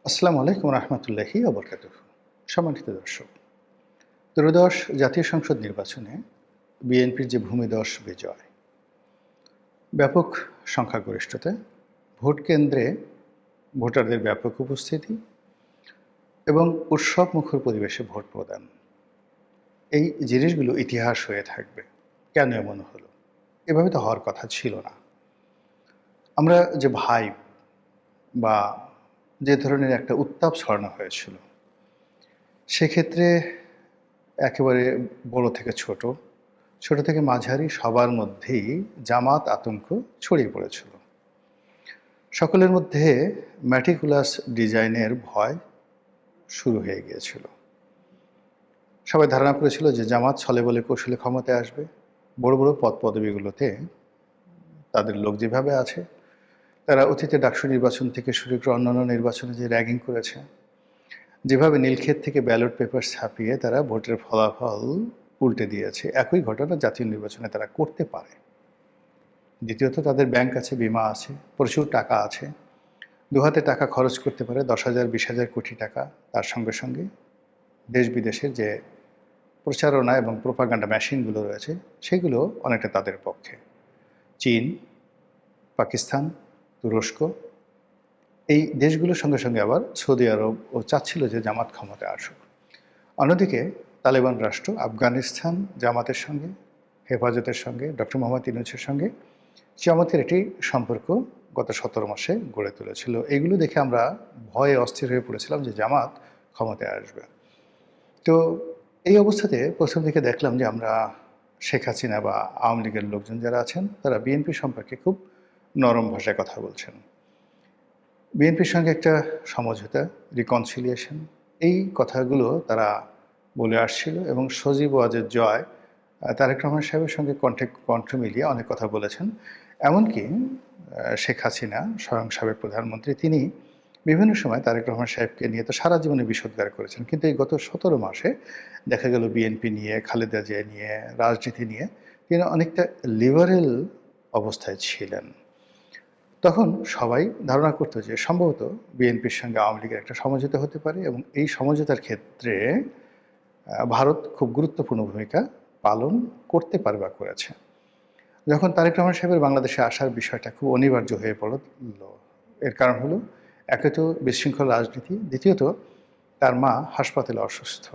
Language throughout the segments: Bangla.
আসসালামু আলাইকুম রহমতুল্লাহি ওবরকাতুহ। সম্মানিত দর্শক, ত্রয়োদশ জাতীয় সংসদ নির্বাচনে বিএনপির যে ভূমিধস বিজয়, ব্যাপক সংখ্যাগরিষ্ঠতা, ভোট কেন্দ্রে ভোটারদের ব্যাপক উপস্থিতি এবং উৎসবমুখর পরিবেশে ভোট প্রদান, এই জিনিসগুলো ইতিহাস হয়ে থাকবে। কেন এমন হলো? এভাবে তো হওয়ার কথা ছিল না। আমরা যে ভাইব বা যে ধরনের একটা উত্তাপ ছড়ানো হয়েছিল, সেক্ষেত্রে একেবারে বড় থেকে ছোট, ছোট থেকে মাঝারি সবার মধ্যেই জামাত আতঙ্ক ছড়িয়ে পড়েছিল। সকলের মধ্যে ম্যাটিকুলাস ডিজাইনের ভয় শুরু হয়ে গিয়েছিল। সবাই ধারণা করেছিল যে জামাত ছলে বলে কৌশলে ক্ষমতায় আসবে। বড় বড় পদ পদবিগুলোতে তাদের লোক যেভাবে আছে, তারা অতীতে ডাকসু নির্বাচন থেকে শুরু করে অন্যান্য নির্বাচনে যে র্যাগিং করেছে, যেভাবে নীলক্ষেত থেকে ব্যালট পেপার ছাপিয়ে তারা ভোটের ফলাফল উল্টে দিয়েছে, একই ঘটনা জাতীয় নির্বাচনে তারা করতে পারে। দ্বিতীয়ত, তাদের ব্যাংক আছে, বিমা আছে, প্রচুর টাকা আছে, দুহাতে টাকা খরচ করতে পারে, 10,000 20,000 কোটি টাকা। তার সঙ্গে সঙ্গে দেশ বিদেশের যে প্রচারণা এবং প্রোপাগান্ডা মেশিনগুলো রয়েছে, সেগুলো অনেকটা তাদের পক্ষে। চীন, পাকিস্তান, তুরস্ক, এই দেশগুলোর সঙ্গে সঙ্গে আবার সৌদি আরবও চাচ্ছিল যে জামাত ক্ষমতায় আসুক। অন্যদিকে তালেবান রাষ্ট্র আফগানিস্তান জামাতের সঙ্গে, হেফাজতের সঙ্গে, ডক্টর মোহাম্মদ ইউনূসের সঙ্গে জামাতের একটি সম্পর্ক গত 17 মাসে গড়ে তুলেছিল। এগুলো দেখে আমরা ভয়ে অস্থির হয়ে পড়েছিলাম যে জামাত ক্ষমতায় আসবে। তো এই অবস্থাতে প্রথম দিকে দেখলাম যে আমরা শেখ হাসিনা বা আওয়ামী লীগের লোকজন যারা আছেন, তারা বিএনপি সম্পর্কে খুব নরম ভাষায় কথা বলছেন। বিএনপির সঙ্গে একটা সমঝোতা, রিকনসিলিয়েশন, এই কথাগুলো তারা বলে আসছিল এবং সজীব ওয়াজেদ জয় তারেক রহমান সাহেবের সঙ্গে কণ্ঠে কণ্ঠ মিলিয়ে অনেক কথা বলেছেন। এমনকি শেখ হাসিনা, স্বয়ং সাবেক প্রধানমন্ত্রী, তিনি বিভিন্ন সময় তারেক রহমান সাহেবকে নিয়ে তো সারা জীবনে বিষোদ্গার করেছেন। কিন্তু এই গত 17 মাসে দেখা গেল বিএনপি নিয়ে, খালেদা জিয়া নিয়ে, রাজনীতি নিয়ে তিনি অনেকটা লিবারেল অবস্থায় ছিলেন। তখন সবাই ধারণা করত যে সম্ভবত বিএনপির সঙ্গে আওয়ামী লীগের একটা সমঝোতা হতে পারে এবং এই সমঝোতার ক্ষেত্রে ভারত খুব গুরুত্বপূর্ণ ভূমিকা পালন করতে পারে বা করেছে। যখন তারেক রহমান সাহেবের বাংলাদেশে আসার বিষয়টা খুব অনিবার্য হয়ে পড়ল, এর কারণ হলো, একে তো বিশৃঙ্খল রাজনীতি, দ্বিতীয়ত তার মা হাসপাতালে অসুস্থ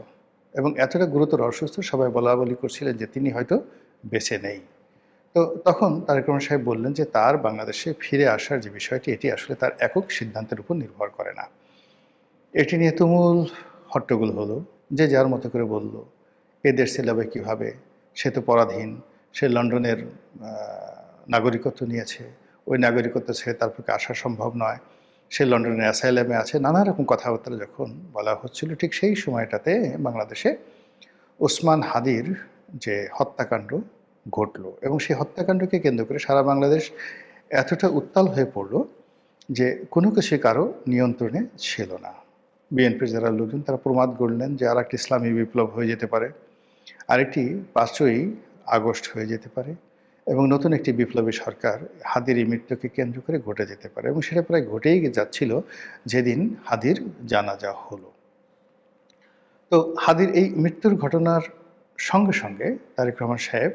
এবং এতটা গুরুতর অসুস্থ, সবাই বলাবলি করছিলেন যে তিনি হয়তো বেঁচে নেই। তো তখন তারেক রহমান সাহেব বললেন যে তার বাংলাদেশে ফিরে আসার যে বিষয়টি, এটি আসলে তার একক সিদ্ধান্তের উপর নির্ভর করে না। এটি নিয়ে তুমুল হট্টগোল হলো। যে যার মতো করে বলল, এ দেশ চালাবে কীভাবে, সে তো পরাধীন, সে লন্ডনের নাগরিকত্ব নিয়েছে, ওই নাগরিকত্ব ছেড়ে তার পক্ষে আসা সম্ভব নয়, সে লন্ডনের অ্যাসাইলামে আছে, নানা রকম কথাবার্তা যখন বলা হচ্ছিল, ঠিক সেই সময়টাতে বাংলাদেশে ওসমান হাদির যে হত্যাকাণ্ড ঘটল এবং সেই হত্যাকাণ্ডকে কেন্দ্র করে সারা বাংলাদেশ এতটা উত্তাল হয়ে পড়ল যে কোনো কিছু কারো নিয়ন্ত্রণে ছিল না। বিএনপির যারা লোকজন, তারা প্রমাদ গড়লেন যে আর একটি ইসলামী বিপ্লব হয়ে যেতে পারে, আরেকটি 5ই আগস্ট হয়ে যেতে পারে এবং নতুন একটি বিপ্লবী সরকার হাদির এই মৃত্যুকে কেন্দ্র করে ঘটে যেতে পারে এবং সেটা প্রায় ঘটেই যাচ্ছিল যেদিন হাদির জানাজা হলো। তো হাদির এই মৃত্যুর ঘটনার সঙ্গে সঙ্গে তারেক রহমান সাহেব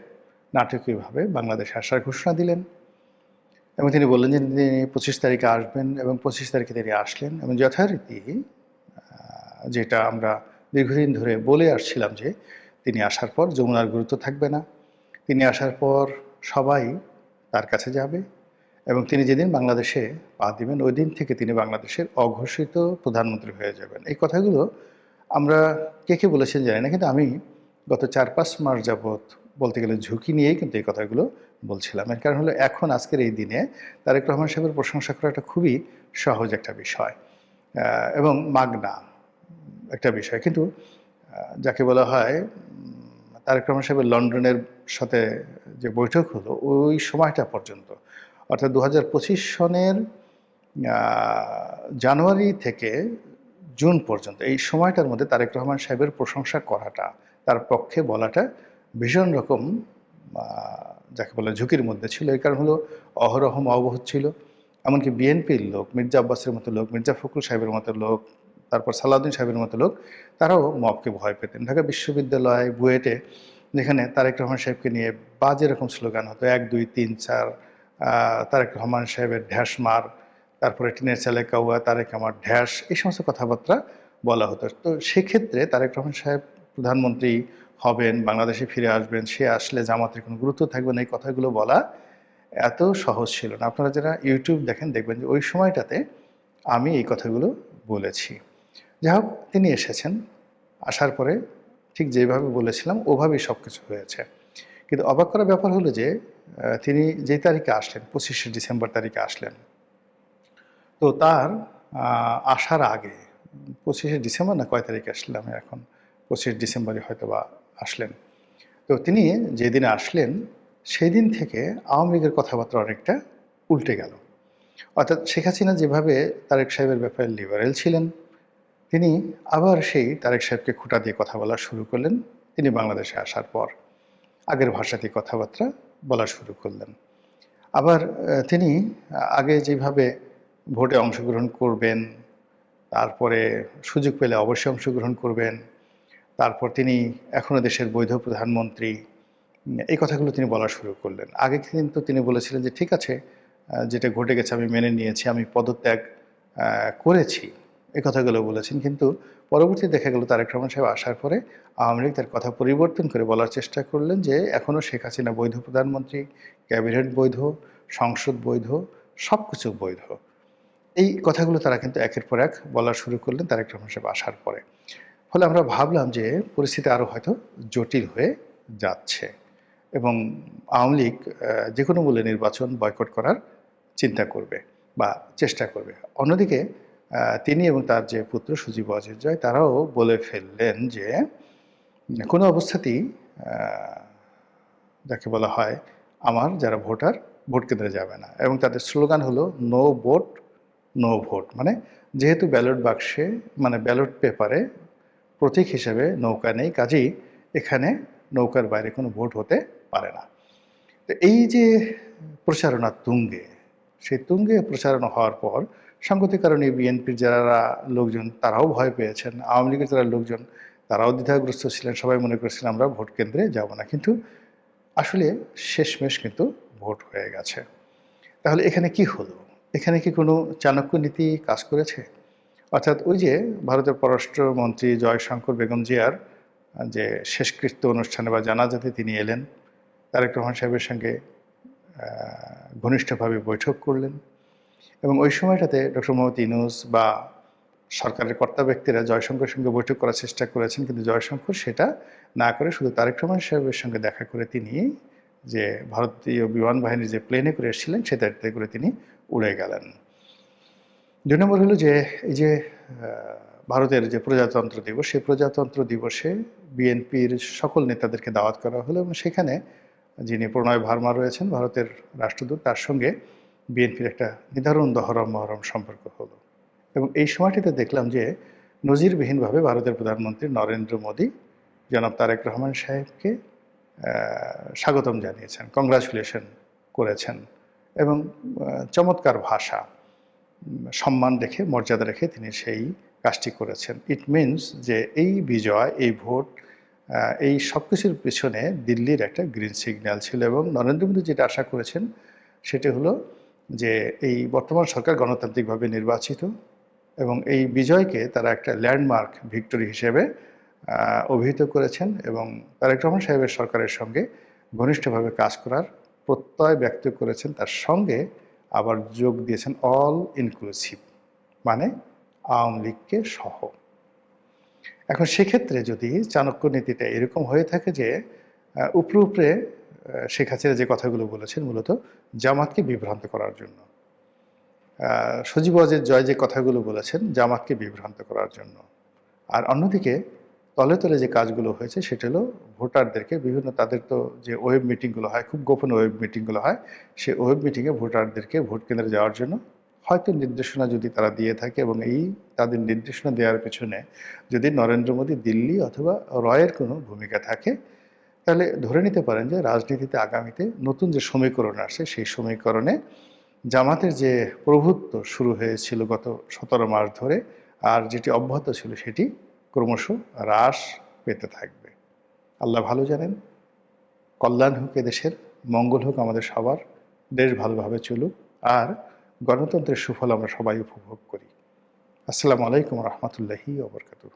নাটকীয়ভাবে বাংলাদেশে আসার ঘোষণা দিলেন এবং তিনি বললেন যে তিনি 25 তারিখে আসবেন এবং 25 তারিখে তিনি আসলেন এবং যথারীতি যেটা আমরা দীর্ঘদিন ধরে বলে আসছিলাম যে তিনি আসার পর যমুনার গুরুত্ব থাকবে না, তিনি আসার পর সবাই তার কাছে যাবে এবং তিনি যেদিন বাংলাদেশে পা দিবেন, ওই দিন থেকে তিনি বাংলাদেশের অঘোষিত প্রধানমন্ত্রী হয়ে যাবেন। এই কথাগুলো আমরা কে কে বলেছেন জানি না, কিন্তু আমি গত 4-5 মাস যাবৎ বলতে গেলে ঝুঁকি নিয়েই কিন্তু এই কথাগুলো বলছিলাম। এর কারণ হলো, এখন আজকের এই দিনে তারেক রহমান সাহেবের প্রশংসা করাটা খুবই সহজ একটা বিষয় এবং মাগনা একটা বিষয়। কিন্তু যাকে বলা হয় তারেক রহমান সাহেবের লন্ডনের সাথে যে বৈঠক হলো, ওই সময়টা পর্যন্ত, অর্থাৎ 2025 সনের জানুয়ারি থেকে জুন পর্যন্ত, এই সময়টার মধ্যে তারেক রহমান সাহেবের প্রশংসা করাটা, তার পক্ষে বলাটা ভীষণ রকম যাকে বলে ঝুঁকির মধ্যে ছিল। এই কারণ হলো, অহরহ মহবত ছিল। এমনকি বিএনপির লোক, মির্জা আব্বাসের মতো লোক, মির্জা ফখরুল সাহেবের মতো লোক, তারপর সালাউদ্দিন সাহেবের মতো লোক, তারাও মবকে ভয় পেতেন। ঢাকা বিশ্ববিদ্যালয় বুয়েটে যেখানে তারেক রহমান সাহেবকে নিয়ে বাজে রকম স্লোগান হতো, ১, ২, ৩, ৪, তারেক রহমান সাহেবের ঢ্যাস মার, তারপরে টিনের চালে কাউয়া, তারেক আমার ঢ্যাস, এই সমস্ত কথাবার্তা বলা হতো। তো সেক্ষেত্রে তারেক রহমান সাহেব প্রধানমন্ত্রী হবেন, বাংলাদেশে ফিরে আসবেন, সে আসলে জামাতের কোনো গুরুত্ব থাকবে না, এই কথাগুলো বলা এত সহজ ছিল না। আপনারা যারা ইউটিউব দেখেন দেখবেন যে ওই সময়টাতে আমি এই কথাগুলো বলেছি। যাই হোক, তিনি এসেছেন, আসার পরে ঠিক যেভাবে বলেছিলাম ওভাবেই সব কিছু হয়েছে। কিন্তু অবাক করার ব্যাপার হলো যে তিনি যেই তারিখে আসলেন, 25শে ডিসেম্বর তারিখে আসলেন, তো তার আসার আগে 25শে ডিসেম্বর না কয় তারিখে আসলেন, আমি এখন 25 ডিসেম্বরে হয়তো বা আসলেন। তো তিনি যেদিন আসলেন সেই দিন থেকে আওয়ামী লীগের কথাবার্তা অনেকটা উল্টে গেল। অর্থাৎ শেখ হাসিনা যেভাবে তারেক সাহেবের ব্যাপারে লিবারেল ছিলেন, তিনি আবার সেই তারেক সাহেবকে খোঁটা দিয়ে কথা বলা শুরু করলেন তিনি বাংলাদেশে আসার পর। আগের ভাষাতেই কথাবার্তা বলা শুরু করলেন। আবার তিনি আগে যেভাবে ভোটে অংশগ্রহণ করবেন, তারপরে সুযোগ পেলে অবশ্যই অংশগ্রহণ করবেন, তারপর তিনি এখনও দেশের বৈধ প্রধানমন্ত্রী, এই কথাগুলো তিনি বলা শুরু করলেন। আগে কিন্তু তিনি বলেছিলেন যে ঠিক আছে, যেটা ঘটে গেছে আমি মেনে নিয়েছি, আমি পদত্যাগ করেছি, এই কথাগুলো বলেছেন। কিন্তু পরবর্তীতে দেখা গেল তারেক রহমান সাহেব আসার পরে আওয়ামী লীগ তার কথা পরিবর্তন করে বলার চেষ্টা করলেন যে এখনও শেখ হাসিনা বৈধ প্রধানমন্ত্রী, ক্যাবিনেট বৈধ, সংসদ বৈধ, সব কিছু বৈধ। এই কথাগুলো তারা কিন্তু একের পর এক বলা শুরু করলেন তারেক রহমান সাহেব আসার পরে। ফলে আমরা ভাবলাম যে পরিস্থিতি আরও হয়তো জটিল হয়ে যাচ্ছে এবং আওয়ামী লীগ যে কোনো মূল্যে নির্বাচন বয়কট করার চিন্তা করবে বা চেষ্টা করবে। অন্যদিকে তিনি এবং তার যে পুত্র সজীব ওয়াজেদ জয় তারাও বলে ফেললেন যে কোনো অবস্থাতেই যাকে বলা হয় আমার যারা ভোটার ভোট কেন্দ্রে যাবে না, এবং তাদের স্লোগান হলো নো ভোট নো ভোট। মানে যেহেতু ব্যালট বাক্সে মানে ব্যালট পেপারে প্রতীক হিসেবে নৌকা নেই, কাজেই এখানে নৌকার বাইরে কোনো ভোট হতে পারে না। তো এই যে প্রচারণা তুঙ্গে, সেই তুঙ্গে প্রচারণা হওয়ার পর সাংগতিক কারণে বিএনপির যারা লোকজন তারাও ভয় পেয়েছেন, আওয়ামী লীগের যারা লোকজন তারাও দ্বিধাগ্রস্ত ছিলেন, সবাই মনে করছিলেন আমরা ভোট কেন্দ্রে যাব না। কিন্তু আসলে শেষমেশ কিন্তু ভোট হয়ে গেছে। তাহলে এখানে কি হলো? এখানে কি কোনো চাণক্য নীতি কাজ করেছে? অর্থাৎ ওই যে ভারতের পররাষ্ট্রমন্ত্রী জয়শঙ্কর বেগম জিয়ার যে শেষকৃত্য অনুষ্ঠানে বা জানাজাতে তিনি এলেন, তারেক রহমান সাহেবের সঙ্গে ঘনিষ্ঠভাবে বৈঠক করলেন এবং ওই সময়টাতে ডক্টর মোহাম্মদ ইউনূস বা সরকারের কর্তা ব্যক্তিরা জয়শঙ্করের সঙ্গে বৈঠক করার চেষ্টা করেছেন, কিন্তু জয়শঙ্কর সেটা না করে শুধু তারেক রহমান সাহেবের সঙ্গে দেখা করে তিনি যে ভারতীয় বিমান বাহিনীর যে প্লেনে করে এসেছিলেন সেটাতে করে তিনি উড়ে গেলেন। ২ নম্বর হলো যে এই যে ভারতের যে প্রজাতন্ত্র দিবস, সেই প্রজাতন্ত্র দিবসে বিএনপির সকল নেতাদেরকে দাওয়াত করা হলো এবং সেখানে যিনি প্রণয় ভার্মা রয়েছেন ভারতের রাষ্ট্রদূত, তার সঙ্গে বিএনপির একটা নিদারুণ দহরম মহরম সম্পর্ক হলো। এবং এই সময়টিতে দেখলাম যে নজিরবিহীনভাবে ভারতের প্রধানমন্ত্রী নরেন্দ্র মোদী জনাব তারেক রহমান সাহেবকে স্বাগতম জানিয়েছেন, কংগ্রাচুলেশন করেছেন এবং চমৎকার ভাষা, সম্মান রেখে মর্যাদা রেখে তিনি সেই কাজটি করেছেন। ইট মিনস যে এই বিজয়, এই ভোট, এই সব কিছুর পিছনে দিল্লির একটা গ্রিন সিগন্যাল ছিল এবং নরেন্দ্র মোদী যেটা আশা করেছেন সেটি হলো যে এই বর্তমান সরকার গণতান্ত্রিকভাবে নির্বাচিত এবং এই বিজয়কে তারা একটা ল্যান্ডমার্ক ভিক্টরি হিসেবে অভিহিত করেছেন এবং তারেক রহমান সাহেবের সরকারের সঙ্গে ঘনিষ্ঠভাবে কাজ করার প্রত্যয় ব্যক্ত করেছেন। তার সঙ্গে আবার যোগ দিয়েছেন অল ইনক্লুসিভ, মানে আওয়ামী লীগকে সহ। এখন সেক্ষেত্রে যদি চাণক্য নীতিটা এরকম হয়ে থাকে যে উপরে উপরে শেখ হাসিনা যে কথাগুলো বলেছেন মূলত জামাতকে বিভ্রান্ত করার জন্য, সজীব ওয়াজেদ জয় যে কথাগুলো বলেছেন জামাতকে বিভ্রান্ত করার জন্য, আর অন্যদিকে তলে তলে যে কাজগুলো হয়েছে সেটা হলো ভোটারদেরকে বিভিন্ন, তাদের তো যে ওয়েব মিটিংগুলো হয়, খুব গোপন ওয়েব মিটিংগুলো হয়, সেই ওয়েব মিটিংয়ে ভোটারদেরকে ভোট কেন্দ্রে যাওয়ার জন্য হয়তো নির্দেশনা যদি তারা দিয়ে থাকে এবং এই তাদের নির্দেশনা দেওয়ার পেছনে যদি নরেন্দ্র মোদী দিল্লি অথবা রয়ের কোনো ভূমিকা থাকে, তাহলে ধরে নিতে পারেন যে রাজনীতিতে আগামীতে নতুন যে সমীকরণ আসছে সেই সমীকরণে জামাতের যে প্রভুত্ব শুরু হয়েছিল গত ১৭ মাস ধরে, আর যেটি অব্যাহত ছিল সেটি ক্রমশ হ্রাস পেতে থাকবে। আল্লাহ ভালো জানেন। কল্যাণ হোক এদেশের, মঙ্গল হোক আমাদের সবার, দেশ ভালোভাবে চলুক, আর গণতন্ত্রের সুফল আমরা সবাই উপভোগ করি। আসসালামু আলাইকুম রহমতুল্লাহি ওয়া বারাকাতুহু।